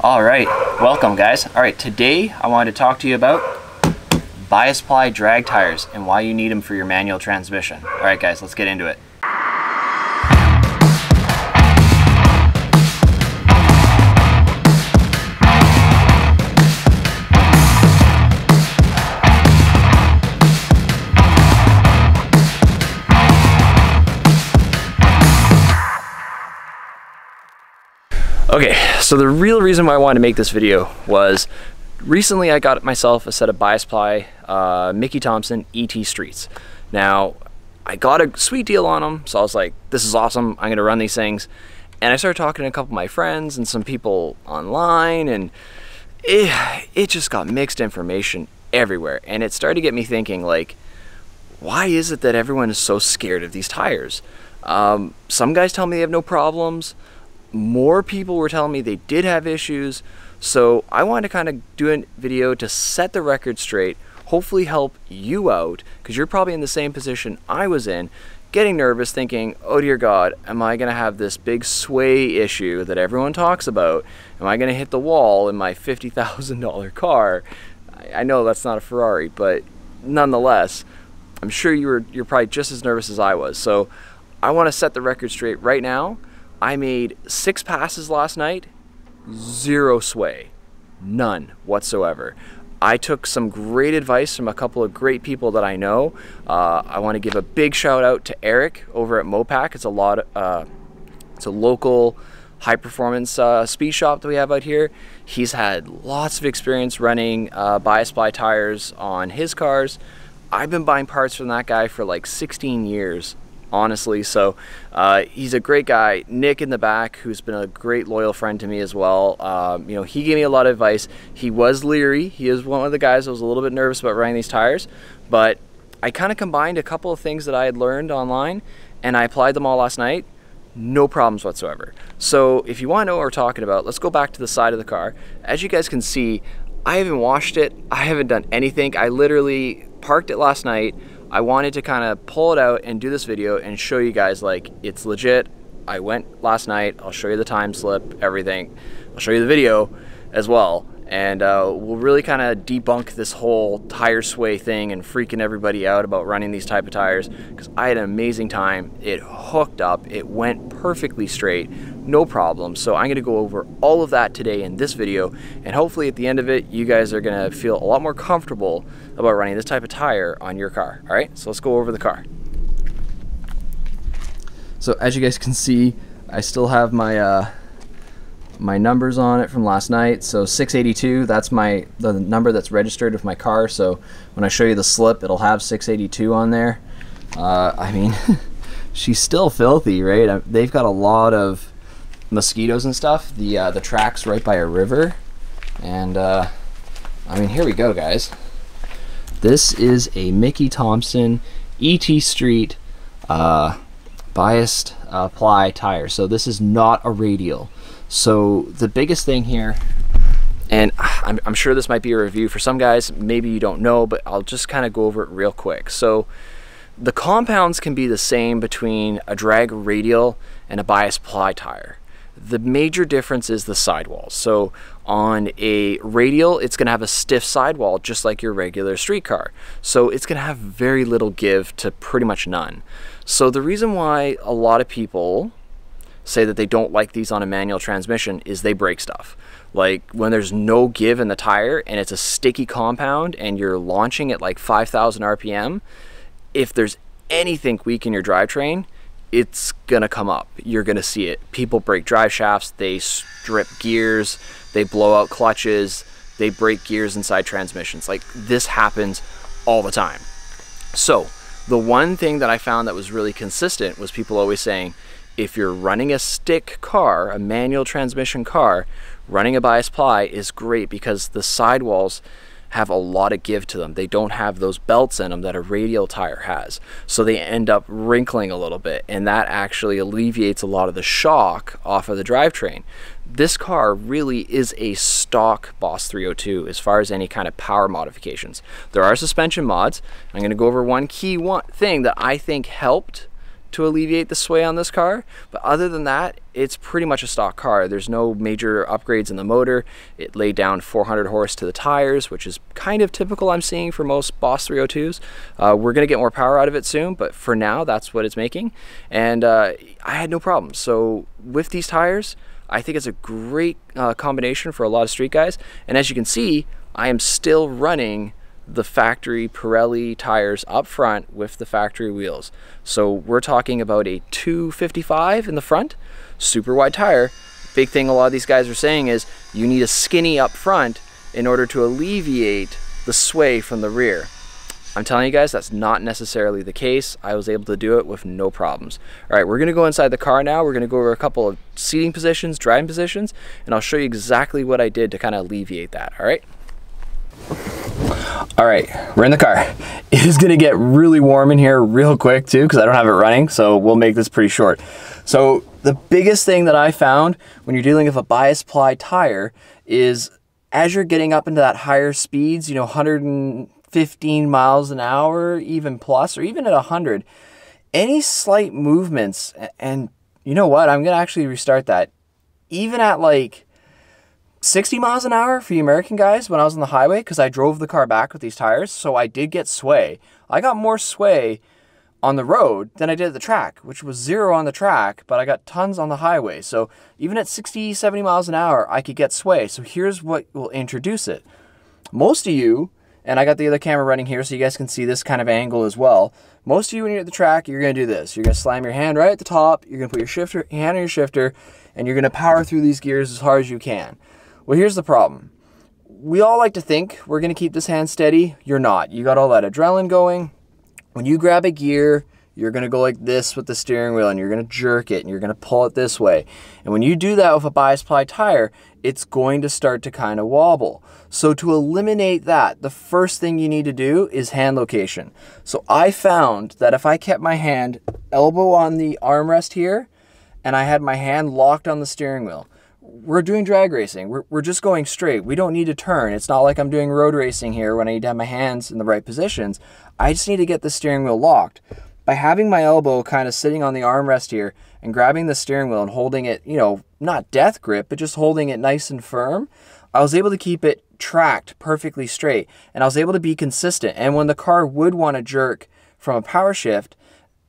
Alright, welcome guys. Alright, today I wanted to talk to you about Bias Ply drag tires and why you need them for your manual transmission. Alright guys, let's get into it. Okay, so the real reason why I wanted to make this video was recently I got myself a set of Bias Ply Mickey Thompson ET Streets. Now, I got a sweet deal on them, so I was like, this is awesome, I'm gonna run these things. And I started talking to a couple of my friends and some people online, and it just got mixed information everywhere. And it started to get me thinking, like, why is it that everyone is so scared of these tires? Some guys tell me they have no problems. More people were telling me they did have issues, so I wanted to kind of do a video to set the record straight, hopefully help you out, because you're probably in the same position I was in, getting nervous thinking, oh dear God, am I going to have this big sway issue that everyone talks about? Am I going to hit the wall in my $50,000 car? I know that's not a Ferrari, but nonetheless, I'm sure you're probably just as nervous as I was. So I want to set the record straight right now. I made 6 passes last night, 0 sway, none whatsoever. I took some great advice from a couple of great people that I know. I want to give a big shout out to Eric over at Mopac. It's a local high performance speed shop that we have out here. He's had lots of experience running Bias Ply tires on his cars. I've been buying parts from that guy for like 16 years. Honestly, so he's a great guy. Nick in the back, who's been a great loyal friend to me as well. You know, he gave me a lot of advice. He was leery. He is one of the guys that was a little bit nervous about running these tires, but I kind of combined a couple of things that I had learned online and I applied them all last night. No problems whatsoever. So if you want to know what we're talking about, let's go back to the side of the car. As you guys can see, I haven't washed it. I haven't done anything. I literally parked it last night. I wanted to kind of pull it out and do this video and show you guys, like, it's legit. I went last night. I'll show you the time slip, everything. I'll show you the video as well. And we'll really kind of debunk this whole tire sway thing and freaking everybody out about running these type of tires, because I had an amazing time. It hooked up. It went perfectly straight. No problem. So I'm going to go over all of that today in this video, and hopefully at the end of it you guys are going to feel a lot more comfortable about running this type of tire on your car. Alright, so let's go over the car. So as you guys can see, I still have my my numbers on it from last night. So 682, that's the number that's registered with my car. So when I show you the slip, it'll have 682 on there. I mean, she's still filthy, right? They've got a lot of mosquitoes and stuff. The track's right by a river, and I mean, here we go, guys. This is a Mickey Thompson ET Street Bias Ply tire. So this is not a radial. So the biggest thing here, and I'm sure this might be a review for some guys, maybe you don't know, but I'll just kind of go over it real quick. So the compounds can be the same between a drag radial and a Bias Ply tire. The major difference is the sidewalls. So on a radial, it's going to have a stiff sidewall just like your regular street car. So it's going to have very little give to pretty much none. So the reason why a lot of people say that they don't like these on a manual transmission is they break stuff. Like when there's no give in the tire and it's a sticky compound and you're launching at like 5,000 RPM, if there's anything weak in your drivetrain, it's gonna come up. You're gonna see it. People break drive shafts, they strip gears, they blow out clutches, they break gears inside transmissions. Like, this happens all the time. So the one thing that I found that was really consistent was people always saying, if you're running a stick car, a manual transmission car, running a Bias Ply is great because the sidewalls have a lot of give to them. They don't have those belts in them that a radial tire has. So they end up wrinkling a little bit, and that actually alleviates a lot of the shock off of the drivetrain. This car really is a stock Boss 302 as far as any kind of power modifications. There are suspension mods. I'm going to go over one key thing that I think helped to alleviate the sway on this car, but other than that, it's pretty much a stock car. There's no major upgrades in the motor. It laid down 400 horse to the tires, which is kind of typical I'm seeing for most Boss 302s. We're gonna get more power out of it soon, but for now, that's what it's making. And I had no problems. So with these tires, I think it's a great combination for a lot of street guys. And as you can see, I am still running the factory Pirelli tires up front with the factory wheels. So we're talking about a 255 in the front, super wide tire. Big thing a lot of these guys are saying is you need a skinny up front in order to alleviate the sway from the rear. I'm telling you guys, that's not necessarily the case. I was able to do it with no problems. All right, we're gonna go inside the car now. We're gonna go over a couple of seating positions, driving positions, and I'll show you exactly what I did to kind of alleviate that, all right? All right, we're in the car. It is gonna get really warm in here real quick too, because I don't have it running, so we'll make this pretty short. So the biggest thing that I found when you're dealing with a Bias Ply tire is as you're getting up into that higher speeds, you know, 115 miles an hour, even plus, or even at 100, any slight movements, and you know what, I'm gonna actually restart that. Even at like 60 miles an hour for you American guys when I was on the highway, because I drove the car back with these tires, so I did get sway. I got more sway on the road than I did at the track, which was 0 on the track, but I got tons on the highway. So even at 60, 70 miles an hour, I could get sway. So here's what will introduce it. Hand of you, and I got the other camera running here so you guys can see this kind of angle as well. Most of you when you're at the track, you're gonna do this. You're gonna slam your hand right at the top, you're gonna put your hand on your shifter, and you're gonna power through these gears as hard as you can. Well, here's the problem. We all like to think we're gonna keep this hand steady. You're not. You got all that adrenaline going. When you grab a gear, you're gonna go like this with the steering wheel and you're gonna jerk it and you're gonna pull it this way. And when you do that with a Bias Ply tire, it's going to start to kind of wobble. So to eliminate that, the first thing you need to do is hand location. So I found that if I kept my hand elbow on the armrest here and I had my hand locked on the steering wheel, we're doing drag racing. We're just going straight. We don't need to turn. It's not like I'm doing road racing here when I need to have my hands in the right positions. I just need to get the steering wheel locked. By having my elbow kind of sitting on the armrest here and grabbing the steering wheel and holding it, you know, not death grip, but just holding it nice and firm, I was able to keep it tracked perfectly straight. And I was able to be consistent. And when the car would want to jerk from a power shift,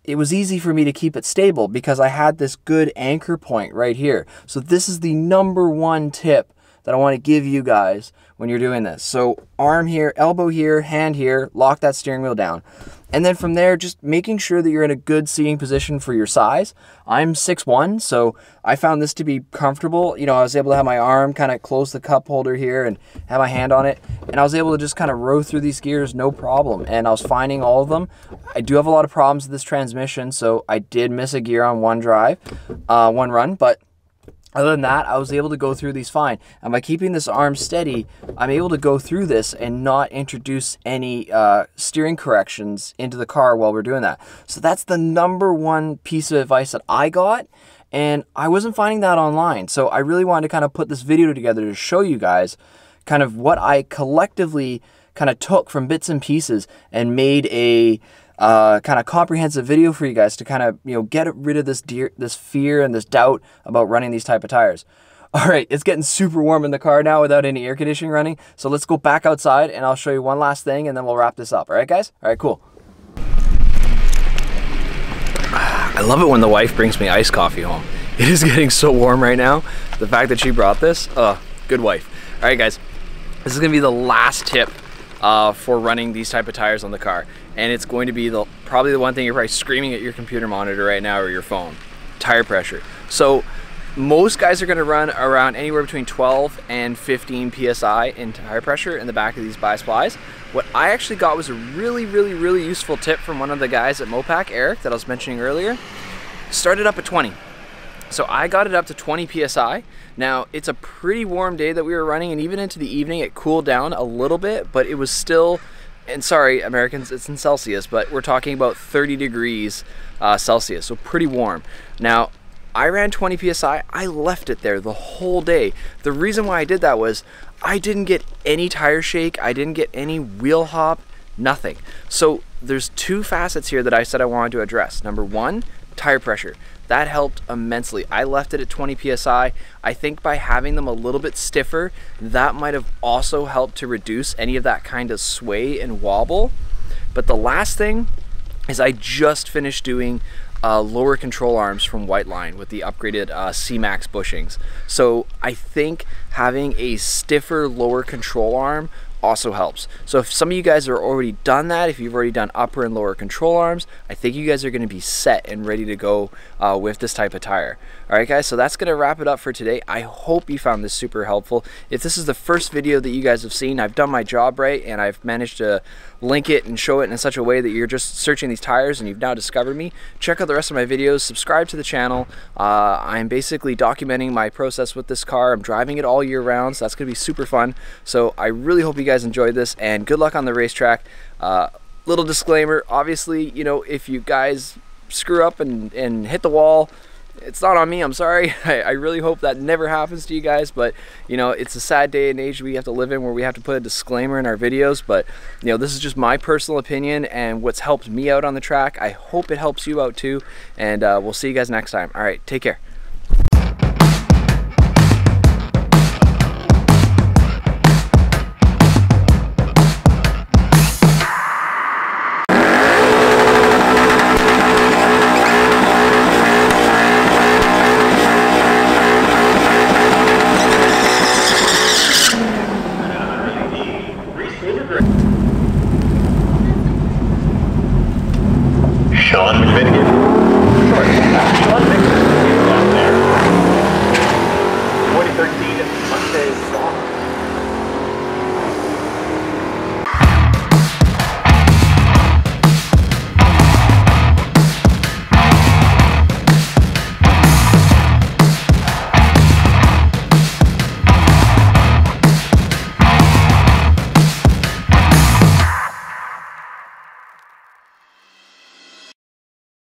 it was easy for me to keep it stable because I had this good anchor point right here. So this is the #1 tip that I want to give you guys when you're doing this. So arm here, elbow here, hand here, lock that steering wheel down. And then from there, just making sure that you're in a good seating position for your size. I'm 6'1", so I found this to be comfortable. You know, I was able to have my arm kind of close the cup holder here and have my hand on it. And I was able to just kind of row through these gears, no problem. And I was finding all of them. I do have a lot of problems with this transmission, so I did miss a gear on one run, but other than that, I was able to go through these fine. And by keeping this arm steady, I'm able to go through this and not introduce any steering corrections into the car while we're doing that. So that's the #1 piece of advice that I got. And I wasn't finding that online. So I really wanted to kind of put this video together to show you guys kind of what I collectively kind of took from bits and pieces and made a kind of comprehensive video for you guys to kind of, you know, get rid of this fear and this doubt about running these type of tires. All right, it's getting super warm in the car now without any air conditioning running. So let's go back outside and I'll show you one last thing and then we'll wrap this up. All right, guys? All right, cool. I love it when the wife brings me iced coffee home. It is getting so warm right now. The fact that she brought this, good wife. All right, guys, this is gonna be the last tip for running these type of tires on the car. And it's going to be probably the one thing you're probably screaming at your computer monitor right now or your phone, tire pressure. So most guys are gonna run around anywhere between 12 and 15 PSI in tire pressure in the back of these Bias Plies. What I actually got was a really useful tip from one of the guys at Mopac, Eric, that I was mentioning earlier. Started up at 20. So I got it up to 20 PSI. Now, it's a pretty warm day that we were running, and even into the evening, it cooled down a little bit, but it was still, and sorry, Americans, it's in Celsius, but we're talking about 30 degrees Celsius, so pretty warm. Now, I ran 20 PSI, I left it there the whole day. The reason why I did that was I didn't get any tire shake, I didn't get any wheel hop, nothing. So there's two facets here that I said I wanted to address. Number one, tire pressure. That helped immensely. I left it at 20 psi. I think by having them a little bit stiffer, that might have also helped to reduce any of that kind of sway and wobble. But the last thing is I just finished doing lower control arms from Whiteline with the upgraded C-Max bushings. So I think having a stiffer lower control arm also helps. So if some of you guys are already done that, if you've already done upper and lower control arms, I think you guys are going to be set and ready to go with this type of tire. All right, guys, so that's going to wrap it up for today. I hope you found this super helpful. If this is the first video that you guys have seen, I've done my job right, and I've managed to link it and show it in such a way that you're just searching these tires and you've now discovered me. Check out the rest of my videos, subscribe to the channel. I'm basically documenting my process with this car. I'm driving it all year round, so that's going to be super fun. So I really hope you guys enjoyed this, and good luck on the racetrack. Little disclaimer, obviously, you know, if you guys screw up and hit the wall, it's not on me, I'm sorry. I really hope that never happens to you guys, but you know, it's a sad day and age we have to live in where we have to put a disclaimer in our videos. But you know, this is just my personal opinion and what's helped me out on the track. I hope it helps you out too, and we'll see you guys next time. All right, take care. Sean McVigan. Short. Sean McVigan out there. 2013 Monday.